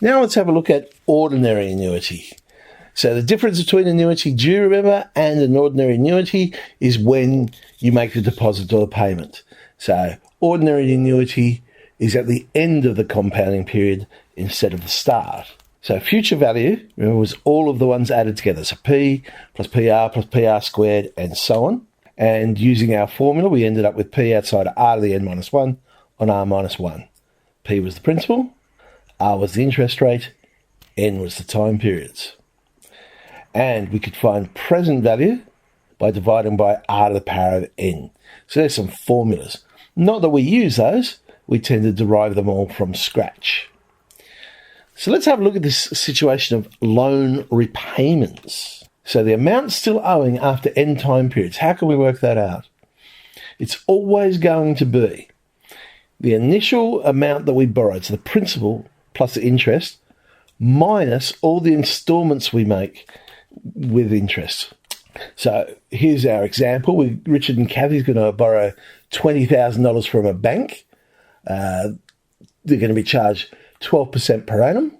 Now let's have a look at ordinary annuity. So the difference between annuity, do you remember, and an ordinary annuity is when you make the deposit or the payment. So ordinary annuity is at the end of the compounding period instead of the start. So future value, remember, was all of the ones added together. So P plus PR squared, and so on. And using our formula, we ended up with P outside of R to the n minus 1 on R minus 1. P was the principal, R was the interest rate, N was the time periods. And we could find present value by dividing by R to the power of N. So there's some formulas. Not that we use those, we tend to derive them all from scratch. So let's have a look at this situation of loan repayments. So the amount still owing after N time periods, how can we work that out? It's always going to be the initial amount that we borrowed, so the principal plus the interest, minus all the installments we make with interest. So here's our example. Richard and Kathy's going to borrow $20,000 from a bank. They're going to be charged 12% per annum,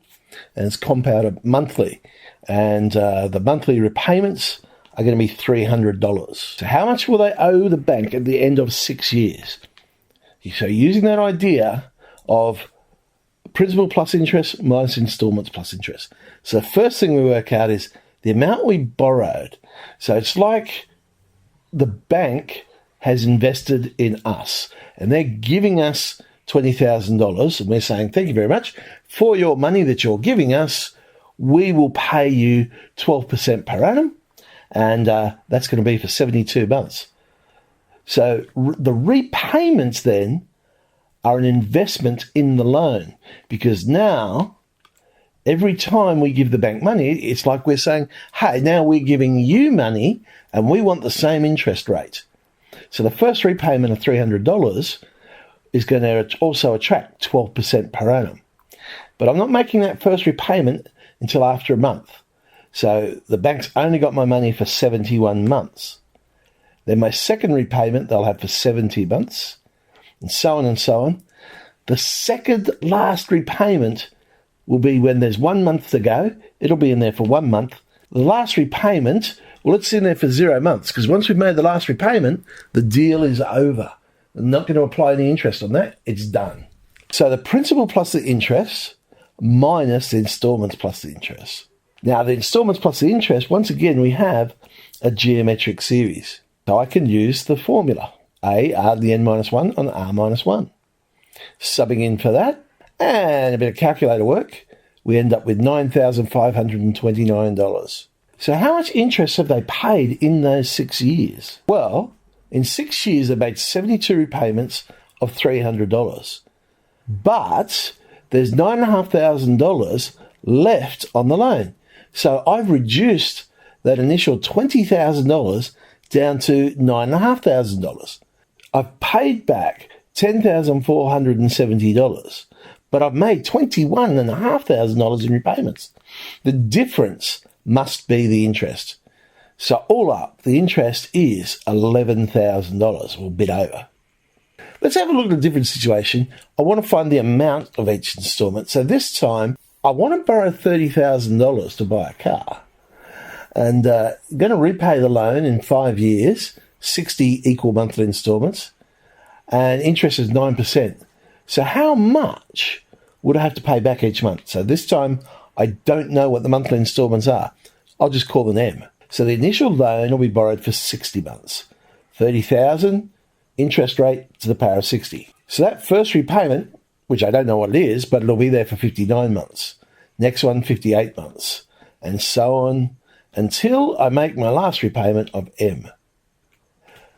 and it's compounded monthly. And the monthly repayments are going to be $300. So how much will they owe the bank at the end of 6 years? So using that idea of principal plus interest minus installments plus interest. So the first thing we work out is the amount we borrowed. So it's like the bank has invested in us, and they're giving us $20,000, and we're saying, thank you very much for your money that you're giving us. We will pay you 12% per annum, and that's going to be for 72 months. So the repayments then are an investment in the loan, because now every time we give the bank money, it's like we're saying, hey, now we're giving you money and we want the same interest rate. So the first repayment of $300 is going to also attract 12% per annum. But I'm not making that first repayment until after a month. So the bank's only got my money for 71 months. Then my second repayment they'll have for 70 months, and so on and so on. The second last repayment will be when there's 1 month to go. It'll be in there for 1 month. The last repayment, well, it's in there for 0 months, because once we've made the last repayment, the deal is over. I'm not going to apply any interest on that. It's done. So the principal plus the interest minus the installments plus the interest. Now, the installments plus the interest, once again, we have a geometric series. So I can use the formula, A, R to the n minus 1 on R minus 1. Subbing in for that, and a bit of calculator work, we end up with $9,529. So how much interest have they paid in those 6 years? Well, in 6 years, they made 72 repayments of $300. But there's $9,500 left on the loan. So I've reduced that initial $20,000 down to $9,500. I've paid back $10,470, but I've made $21,500 in repayments. The difference must be the interest. So all up, the interest is $11,000, or a bit over. Let's have a look at a different situation. I want to find the amount of each installment. So this time, I want to borrow $30,000 to buy a car. And going to repay the loan in 5 years, 60 equal monthly installments, and interest is 9%. So how much would I have to pay back each month? So this time, I don't know what the monthly installments are. I'll just call them M. So the initial loan will be borrowed for 60 months. 30,000, interest rate to the power of 60. So that first repayment, which I don't know what it is, but it'll be there for 59 months. Next one, 58 months. And so on until I make my last repayment of M.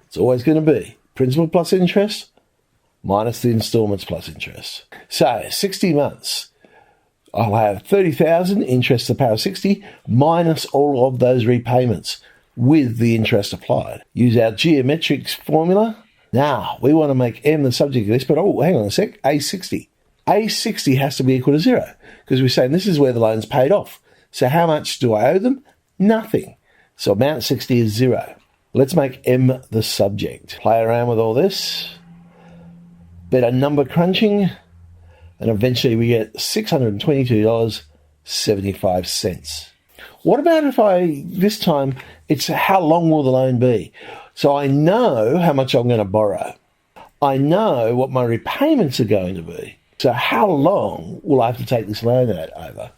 It's always going to be principal plus interest minus the installments plus interest. So 60 months. I'll have 30,000 interest to the power of 60 minus all of those repayments with the interest applied. Use our geometric formula. Now, we want to make M the subject of this, but hang on a sec, A60. A60 has to be equal to 0 because we're saying this is where the loan's paid off. So how much do I owe them? Nothing. So amount 60 is 0. Let's make M the subject. Play around with all this. Bit of number crunching. and eventually we get $622.75. What about if this time it's how long will the loan be? So I know how much I'm going to borrow. I know what my repayments are going to be. So how long will I have to take this loan out over?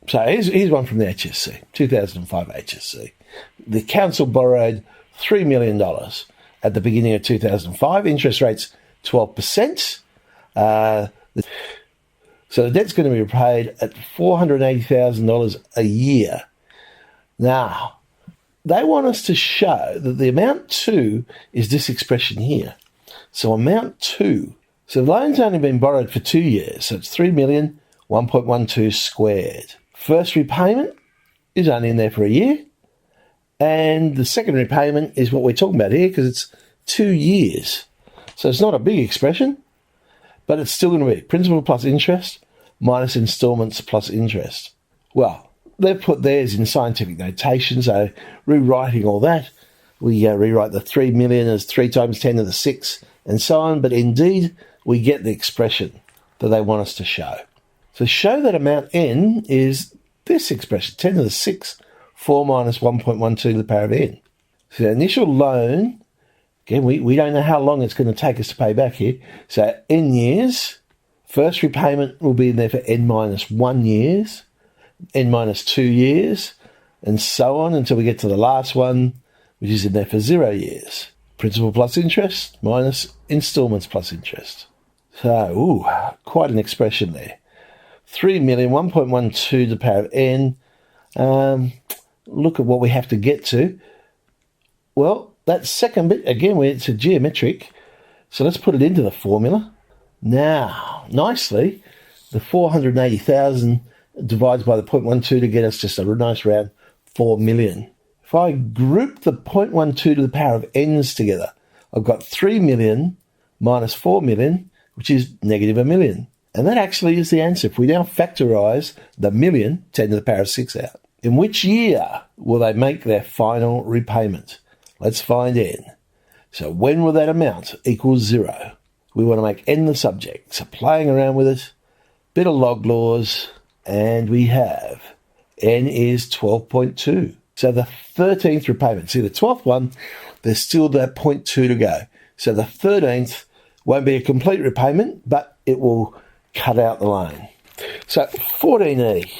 So here's one from the HSC, 2005 HSC. The council borrowed $3 million at the beginning of 2005, interest rates 12%. So the debt's going to be repaid at $480,000 a year. Now, they want us to show that the amount to is this expression here. So amount to. So the loan's only been borrowed for 2 years, so it's 3 million, 1.12 squared. First repayment is only in there for a year, and the second repayment is what we're talking about here because it's 2 years. So it's not a big expression, but it's still going to be principal plus interest minus installments plus interest. Well, they've put theirs in scientific notation, so rewriting all that, we rewrite the 3 million as 3 times 10 to the 6 and so on, but indeed we get the expression that they want us to show. So show that amount n is this expression, 10 to the 6, 4 minus 1.12 to the power of n. So the initial loan, again, we don't know how long it's going to take us to pay back here. So n years, first repayment will be in there for n minus 1 years, n minus 2 years, and so on until we get to the last one, which is in there for 0 years. Principal plus interest minus installments plus interest. So, quite an expression there. 3 million, 1.12 to the power of n. Look at what we have to get to. Well, that second bit, again, it's a geometric, so let's put it into the formula. Now, nicely, the 480,000 divides by the 0.12 to get us just a nice round 4 million. If I group the 0.12 to the power of n's together, I've got 3 million minus 4 million, which is negative 1 million. And that actually is the answer. If we now factorise the million, 10 to the power of 6 out. In which year will they make their final repayment? Let's find n. So when will that amount equal 0? We want to make n the subject. So playing around with it, bit of log laws, and we have n is 12.2. So the 13th repayment. See, the 12th one, there's still that 0.2 to go. So the 13th won't be a complete repayment, but it will cut out the loan. So 14E.